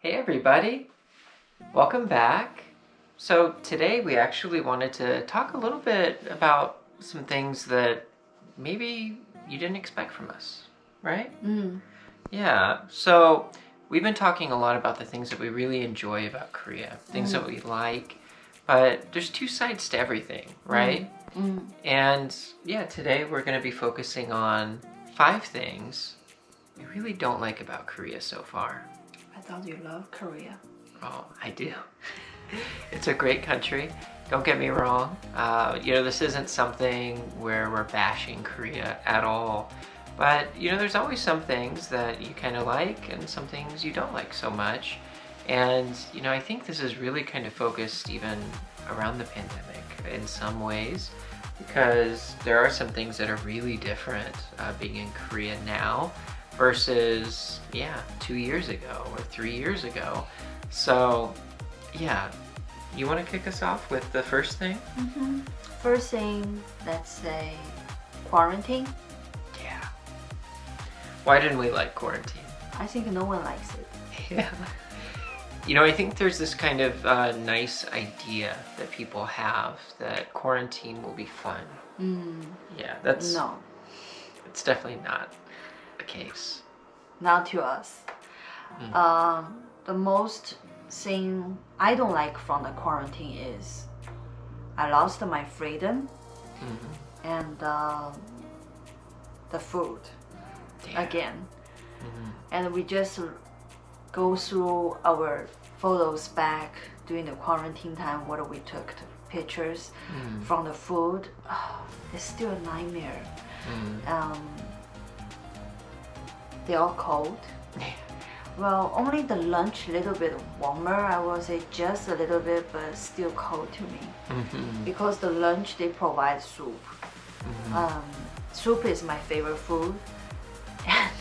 Hey everybody, welcome back. So today we actually wanted to talk a little bit about some things that maybe you didn't expect from us, right? Yeah, so we've been talking a lot about the things that we really enjoy about Korea, things that we like, but there's two sides to everything, right? And yeah, today we're going to be focusing on 5 things we really don't like about Korea so far. I thought you loved Korea. Oh, I do. It's a great country. Don't get me wrong. This isn't something where we're bashing Korea at all. But, there's always some things that you kind of like and some things you don't like so much. And, I think this is really kind of focused even around the pandemic in some ways, because there are some things that are really different being in Korea now versus, 2 years ago or 3 years ago. So, you want to kick us off with the first thing? First thing, let's say quarantine. Yeah. Why didn't we like quarantine? I think no one likes it. Yeah. I think there's this kind of nice idea that people have that quarantine will be fun. Yeah, No, it's definitely not the case. not to us. The most thing I don't like from the quarantine is I lost my freedom and the food again. And we just go through our photos back during the quarantine time, what we took, the pictures from the food. It's still a nightmare. They're all cold. Well, only the lunch a little bit warmer, I will say just a little bit, but still cold to me. Because the lunch they provide soup. Soup is my favorite food, and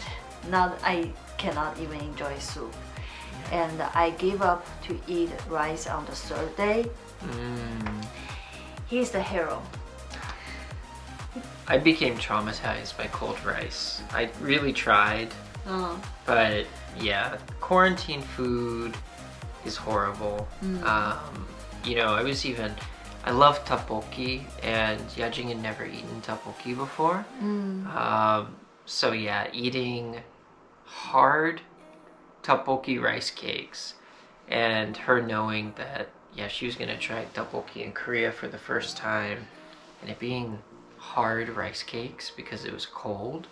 now I cannot even enjoy soup. And I gave up to eat rice on the 3rd day. He's the hero. I became traumatized by cold rice. I really tried, but quarantine food is horrible. I love tteokbokki, and Yajing had never eaten tteokbokki before. Eating hard tteokbokki rice cakes and her knowing that she was gonna try tteokbokki in Korea for the first time, and it being hard rice cakes because it was cold.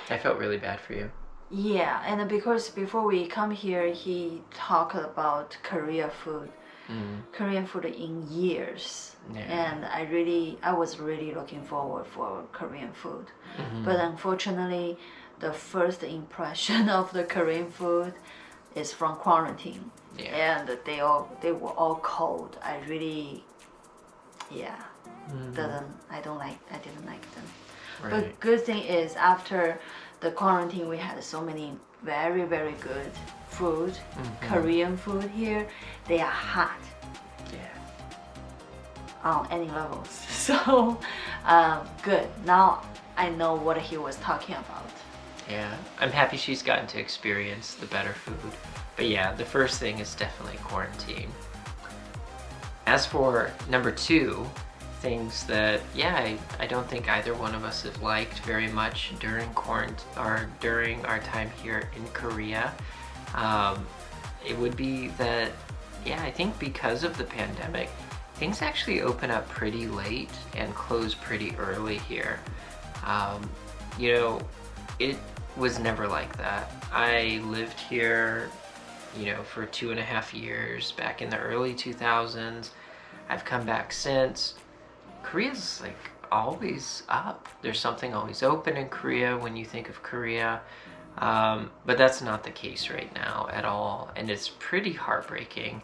I felt really bad for you. Yeah, and because before we come here, he talked about Korean food in years, and I was really looking forward for Korean food. But unfortunately, the first impression of the Korean food is from quarantine, and they were all cold. I didn't like them. Right. But good thing is after the quarantine, we had so many very, very good food, Korean food here. They are hot. On any levels. So good. Now I know what he was talking about. Yeah, I'm happy she's gotten to experience the better food. But the first thing is definitely quarantine. As for number 2, things that I don't think either one of us have liked very much during quarantine or during our time here in Korea, it would be that I think because of the pandemic, things actually open up pretty late and close pretty early here. It was never like that. I lived here for 2.5 years back in the early 2000s. I've come back since. Korea's always up. There's something always open in Korea when you think of Korea. But that's not the case right now at all. And it's pretty heartbreaking.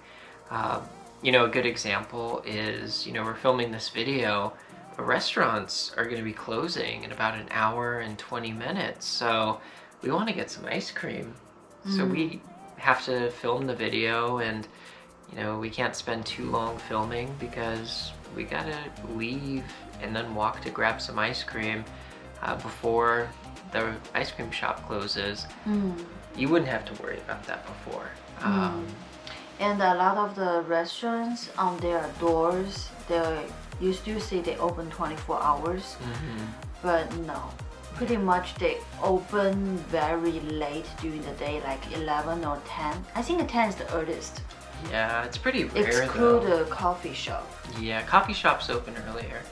A good example is, we're filming this video, but restaurants are going to be closing in about 1 hour and 20 minutes. So we want to get some ice cream. So we have to film the video, and, we can't spend too long filming because we got to leave and then walk to grab some ice cream before the ice cream shop closes. you wouldn't have to worry about that before. And a lot of the restaurants on their doors, they used to say they open 24 hours, but no. Pretty much they open very late during the day, like 11 or 10. I think 10 is the earliest. Yeah, it's pretty rare Exclude though. the coffee shop. Yeah, coffee shops open earlier.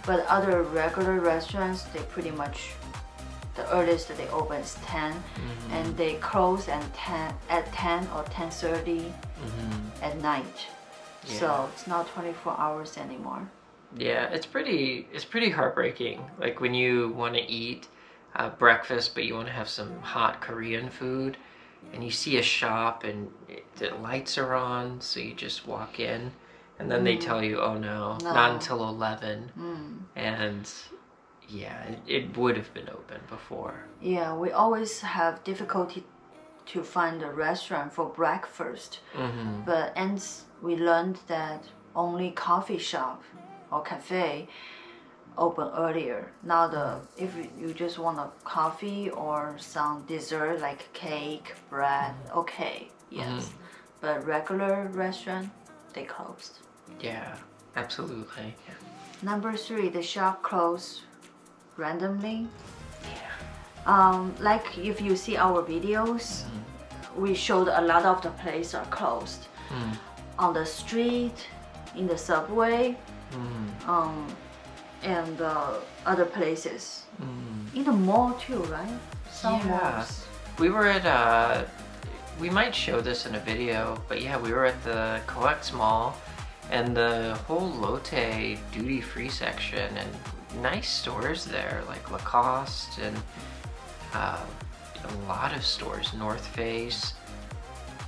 But other regular restaurants, they pretty much, the earliest they open is 10, and they close at 10 or 10:30 at night. Yeah. So it's not 24 hours anymore. Yeah, it's pretty heartbreaking. Like when you want to eat breakfast, but you want to have some hot Korean food, and you see a shop and the lights are on, so you just walk in, and then they tell you, oh no, not until 11. And yeah, it would have been open before. Yeah, we always have difficulty to find a restaurant for breakfast. But we learned that only coffee shop or cafe open earlier. Now if you just want a coffee or some dessert like cake, bread, okay, yes. But regular restaurant, they closed. Yeah, absolutely. Number 3, the shop closed randomly. Yeah. Like if you see our videos, we showed a lot of the places are closed. On the street, in the subway, and other places. In the mall too, right? Some malls. We were at, we might show this in a video, but yeah, we were at the COEX Mall, and the whole Lotte duty-free section, and nice stores there, like Lacoste, and a lot of stores, North Face.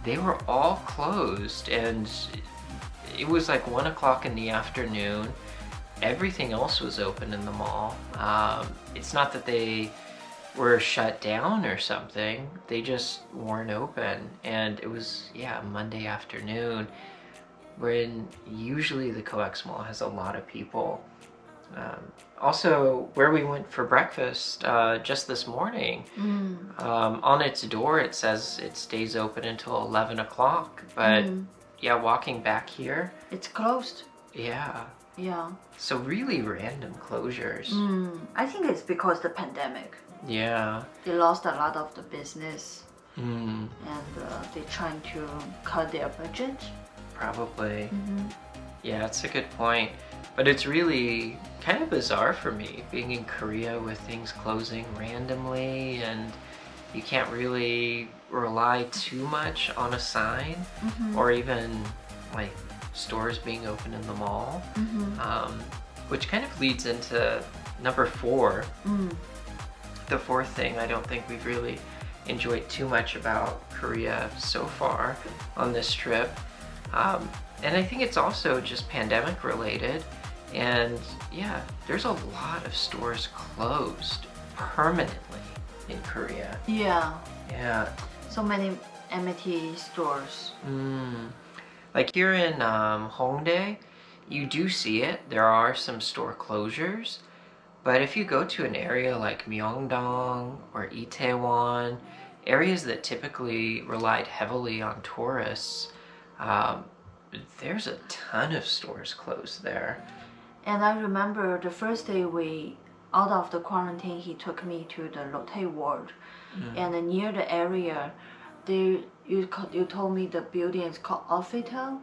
They were all closed, and it was like 1 o'clock in the afternoon. Everything else was open in the mall. It's not that they were shut down or something, they just weren't open. And it was, Monday afternoon, when usually the COEX Mall has a lot of people. Also, where we went for breakfast just this morning, on its door it says it stays open until 11 o'clock, but walking back here, it's closed. Yeah. So really random closures. I think it's because the pandemic. Yeah. They lost a lot of the business, and they're trying to cut their budget. Probably. Yeah, that's a good point. But it's really kind of bizarre for me being in Korea with things closing randomly, and you can't really rely too much on a sign or even like stores being open in the mall, which kind of leads into number 4. The fourth thing I don't think we've really enjoyed too much about Korea so far on this trip, and I think it's also just pandemic related. And yeah, there's a lot of stores closed permanently in Korea. Yeah. So many empty stores. Like here in Hongdae, you do see it. There are some store closures. But if you go to an area like Myeongdong or Itaewon, areas that typically relied heavily on tourists, there's a ton of stores closed there. And I remember the first day out of the quarantine, he took me to the Lotte World. And near the area, you told me the building is called Offitel?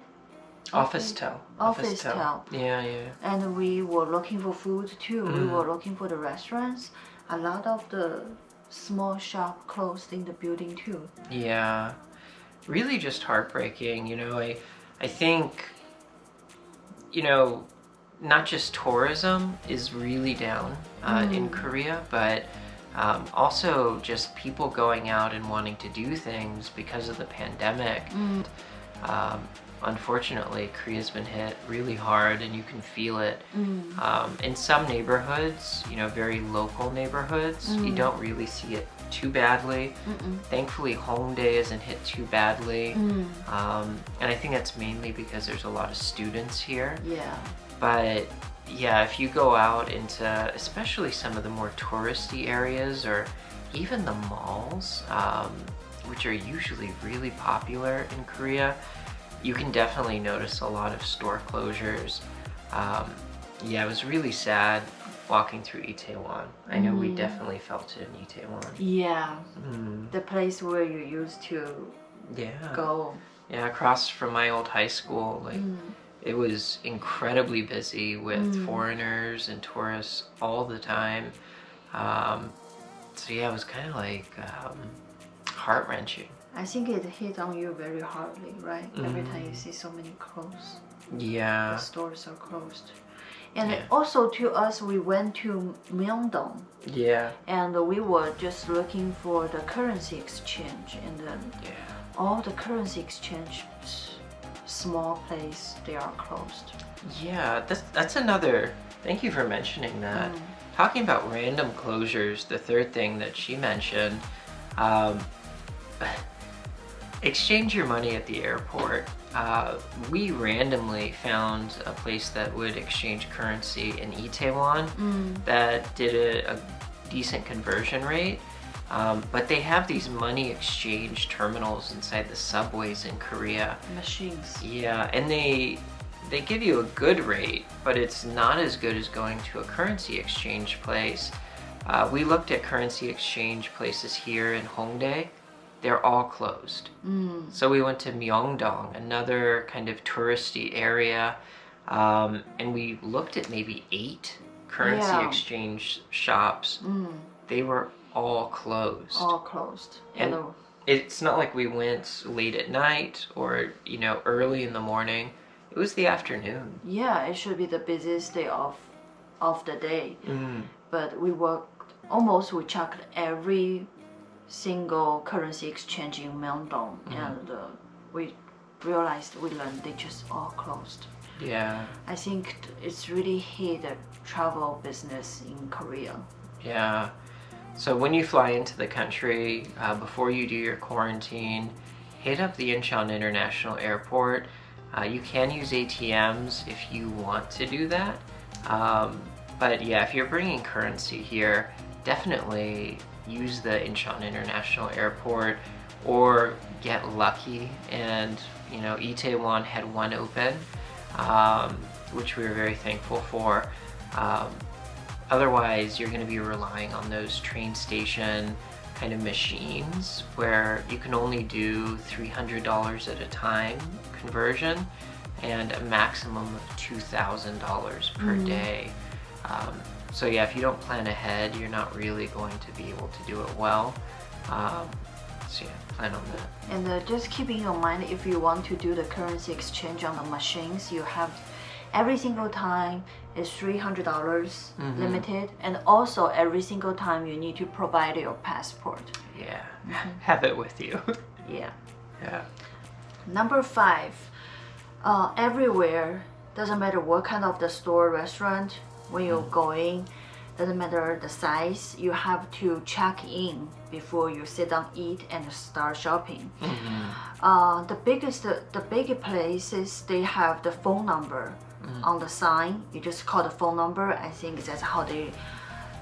Offitel. Yeah. And we were looking for food too. We were looking for the restaurants. A lot of the small shop closed in the building too. Yeah. Really just heartbreaking. I think, not just tourism is really down in Korea, but also just people going out and wanting to do things because of the pandemic. Unfortunately, Korea's been hit really hard, and you can feel it. In some neighborhoods, very local neighborhoods, you don't really see it too badly. Thankfully, Hongdae isn't hit too badly. And I think that's mainly because there's a lot of students here. Yeah. But yeah, if you go out into especially some of the more touristy areas, or even the malls, which are usually really popular in Korea, you can definitely notice a lot of store closures. Yeah, it was really sad walking through Itaewon. I know we definitely felt it in Itaewon. Yeah, the place where you used to go. Yeah, across from my old high school, like it was incredibly busy with foreigners and tourists all the time. So yeah, it was kind of like heart-wrenching. I think it hit on you very hardly, right? Every time you see so many closed. Yeah. The stores are closed. And also to us, we went to Myeongdong. Yeah. And we were just looking for the currency exchange. And then all the currency exchange, small place, they are closed. Yeah, that's another, thank you for mentioning that. Talking about random closures, the third thing that she mentioned, exchange your money at the airport. We randomly found a place that would exchange currency in Itaewon that did a decent conversion rate. But they have these money exchange terminals inside the subways in Korea. Machines. Yeah, and they give you a good rate, but it's not as good as going to a currency exchange place. We looked at currency exchange places here in Hongdae. They're all closed. So we went to Myeongdong, another kind of touristy area, and we looked at maybe 8 currency exchange shops. They were all closed. All closed. And it's not like we went late at night or, early in the morning. It was the afternoon. Yeah, it should be the busiest day of the day. But we checked every single currency exchange in Myeongdong, and we learned they just all closed. Yeah. I think it's really hit the travel business in Korea. Yeah. So when you fly into the country, before you do your quarantine, hit up the Incheon International Airport. You can use ATMs if you want to do that. But yeah, if you're bringing currency here, definitely use the Incheon International Airport or get lucky. And, Itaewon had one open, which we were very thankful for. Otherwise, you're going to be relying on those train station kind of machines where you can only do $300 at a time conversion and a maximum of $2,000 per day. So yeah, if you don't plan ahead, you're not really going to be able to do it well. So yeah, plan on that. And just keep in your mind, if you want to do the currency exchange on the machines, you have every single time is $300 limited, and also every single time you need to provide your passport. Yeah, have it with you. Yeah. Yeah. Number 5, everywhere, doesn't matter what kind of the store, restaurant, when you're going, doesn't matter the size, you have to check in before you sit down, eat, and start shopping. The big places, they have the phone number on the sign. You just call the phone number. I think that's how they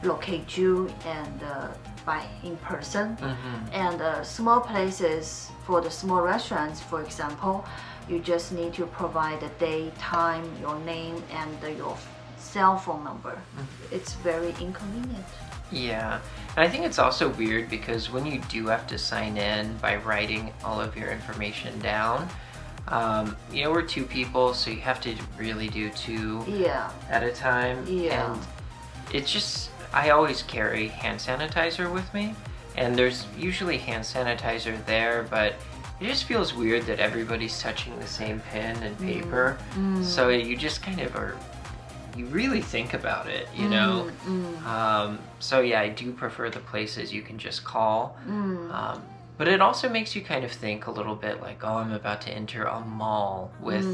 locate you and by in person. And small places, for the small restaurants, for example, you just need to provide the date, time, your name, and your cell phone number. It's very inconvenient. Yeah, and I think it's also weird because when you do have to sign in by writing all of your information down, we're 2 people, so you have to really do 2 at a time. Yeah. And it's just, I always carry hand sanitizer with me, and there's usually hand sanitizer there, but it just feels weird that everybody's touching the same pen and paper. So you just kind of you really think about it, So yeah, I do prefer the places you can just call. But it also makes you kind of think a little bit like, oh, I'm about to enter a mall with,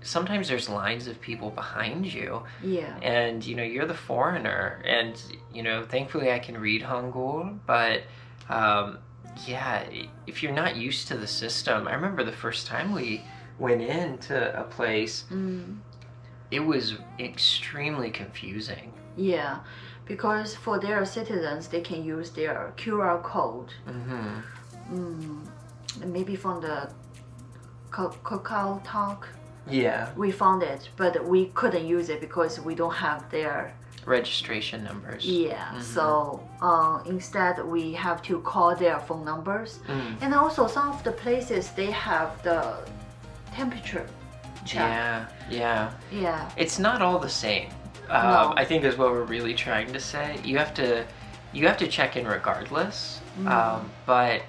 sometimes there's lines of people behind you. Yeah. And, you're the foreigner. And, thankfully I can read Hangul, but yeah, if you're not used to the system, I remember the first time we went into a place, it was extremely confusing. Yeah, because for their citizens, they can use their QR code. Maybe from the Kakao Talk. Yeah. We found it, but we couldn't use it because we don't have their registration numbers. Yeah, so instead we have to call their phone numbers. And also some of the places, they have the temperature check. Yeah. It's not all the same. No. I think is what we're really trying to say. You have to check in regardless, but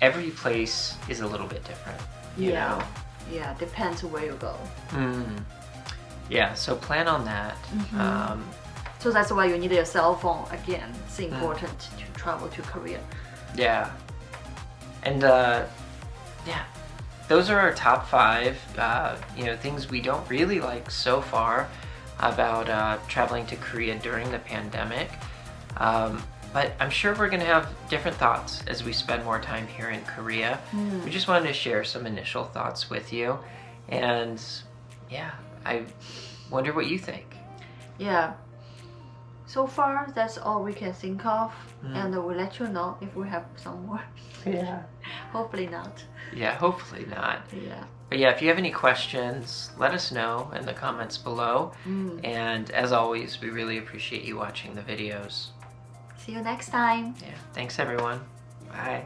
every place is a little bit different. You know? Yeah, depends where you go. Yeah, so plan on that. So that's why you need a cell phone. Again, it's important to travel to Korea. Yeah. And those are our top 5 things we don't really like so far about traveling to Korea during the pandemic. But I'm sure we're gonna have different thoughts as we spend more time here in Korea. We just wanted to share some initial thoughts with you. And yeah, I wonder what you think. Yeah. So far, that's all we can think of. And we'll let you know if we have some more. Yeah. Hopefully not. Yeah, hopefully not. Yeah. But yeah, if you have any questions, let us know in the comments below. And as always, we really appreciate you watching the videos. See you next time. Yeah, thanks everyone. Bye.